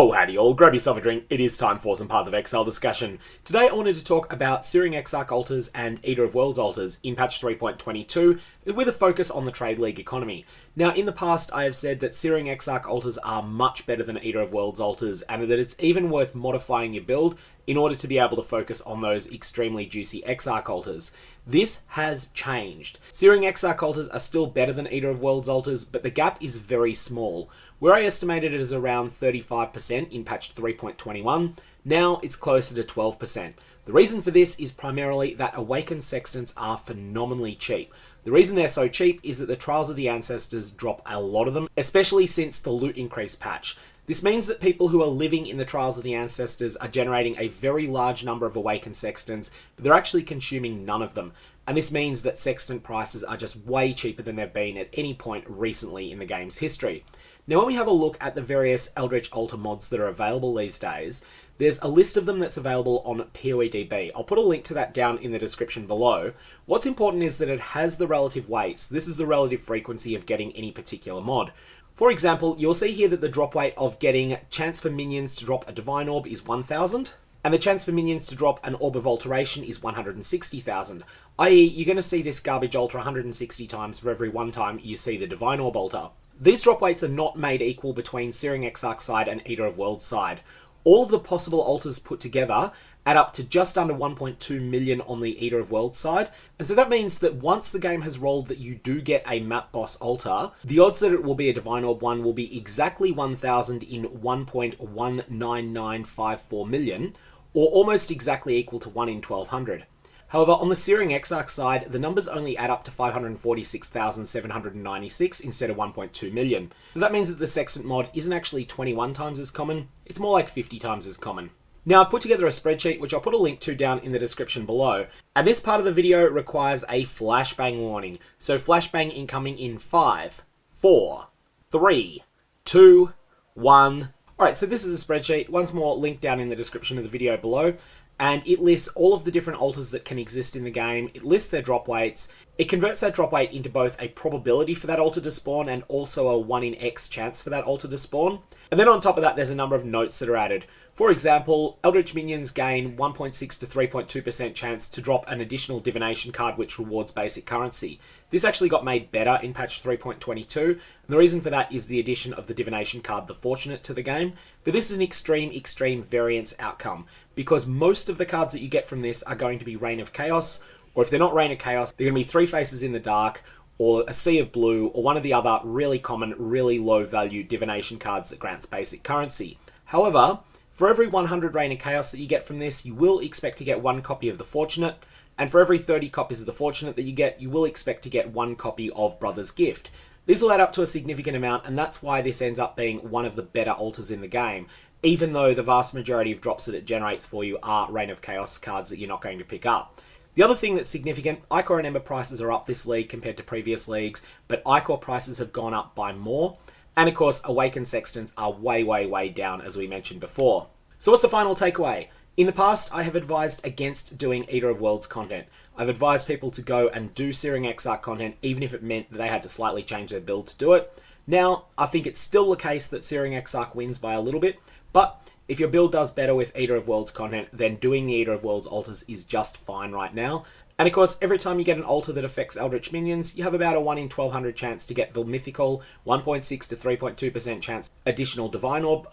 Oh howdy all, grab yourself a drink, it is time for some PathOfExile discussion. Today I wanted to talk about Searing Exarch altars and Eater of Worlds altars in patch 3.22 with a focus on the Trade League economy. Now in the past I have said that Searing Exarch altars are much better than Eater of Worlds altars and that it's even worth modifying your build in order to be able to focus on those extremely juicy Exarch altars. This has changed. Searing Exarch altars are still better than Eater of Worlds altars, but the gap is very small. Where I estimated it as around 35% in patch 3.21, now it's closer to 12%. The reason for this is primarily that Awakened Sextants are phenomenally cheap. The reason they're so cheap is that the Trials of the Ancestors drop a lot of them, especially since the loot increase patch. This means that people who are living in the Trials of the Ancestors are generating a very large number of Awakened Sextants, but they're actually consuming none of them. And this means that Sextant prices are just way cheaper than they've been at any point recently in the game's history. Now when we have a look at the various Eldritch Altar mods that are available these days, there's a list of them that's available on POE. I'll put a link to that down in the description below. What's important is that it has the relative weights. This is the relative frequency of getting any particular mod. For example, you'll see here that the drop weight of getting chance for minions to drop a Divine Orb is 1000, and the chance for minions to drop an Orb of Alteration is 160,000, i.e. you're going to see this garbage altar 160 times for every one time you see the Divine Orb altar. These drop weights are not made equal between Searing Exarch side and Eater of Worlds side. All of the possible altars put together add up to just under 1.2 million on the Eater of Worlds side, and so that means that once the game has rolled that you do get a map boss altar, the odds that it will be a Divine Orb 1 will be exactly 1000 in 1.19954 million, or almost exactly equal to 1 in 1200. However, on the Searing Exarch side, the numbers only add up to 546,796 instead of 1.2 million. So that means that the Sextant mod isn't actually 21 times as common, it's more like 50 times as common. Now I've put together a spreadsheet which I'll put a link to down in the description below, and this part of the video requires a flashbang warning. So flashbang incoming in 5, 4, 3, 2, 1... Alright, so this is a spreadsheet, once more linked down in the description of the video below, and it lists all of the different altars that can exist in the game, it lists their drop weights, it converts that drop weight into both a probability for that altar to spawn and also a 1 in X chance for that altar to spawn. And then on top of that there's a number of notes that are added. For example, Eldritch minions gain 1.6 to 3.2% chance to drop an additional divination card which rewards basic currency. This actually got made better in patch 3.22, and the reason for that is the addition of the divination card The Fortunate to the game, but this is an extreme variance outcome, because most of the cards that you get from this are going to be Reign of Chaos, or if they're not Reign of Chaos, they're going to be Three Faces in the Dark, or a Sea of Blue, or one of the other really common, really low value divination cards that grants basic currency. However, for every 100 Reign of Chaos that you get from this, you will expect to get 1 copy of The Fortunate, and for every 30 copies of The Fortunate that you get, you will expect to get 1 copy of Brother's Gift. This will add up to a significant amount, and that's why this ends up being one of the better altars in the game, even though the vast majority of drops that it generates for you are Reign of Chaos cards that you're not going to pick up. The other thing that's significant, Ichor and Ember prices are up this league compared to previous leagues, but Ichor prices have gone up by more. And of course, Awakened Sextants are way down, as we mentioned before. So what's the final takeaway? In the past, I have advised against doing Eater of Worlds content. I've advised people to go and do Searing Exarch content, even if it meant that they had to slightly change their build to do it. Now, I think it's still the case that Searing Exarch wins by a little bit, but if your build does better with Eater of Worlds content, then doing the Eater of Worlds altars is just fine right now. And of course, every time you get an altar that affects Eldritch minions, you have about a 1 in 1200 chance to get the mythical 1.6 to 3.2% chance additional Divine Orb.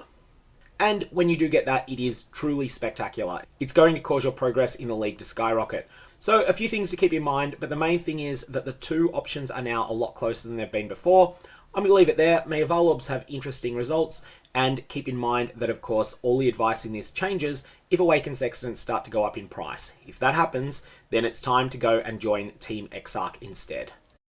And when you do get that, it is truly spectacular. It's going to cause your progress in the league to skyrocket. So a few things to keep in mind, but the main thing is that the two options are now a lot closer than they've been before. I'm going to leave it there. May Eval Orbs have interesting results, and keep in mind that of course all the advice in this changes if Awakened Sextants start to go up in price. If that happens, then it's time to go and join Team Exarch instead.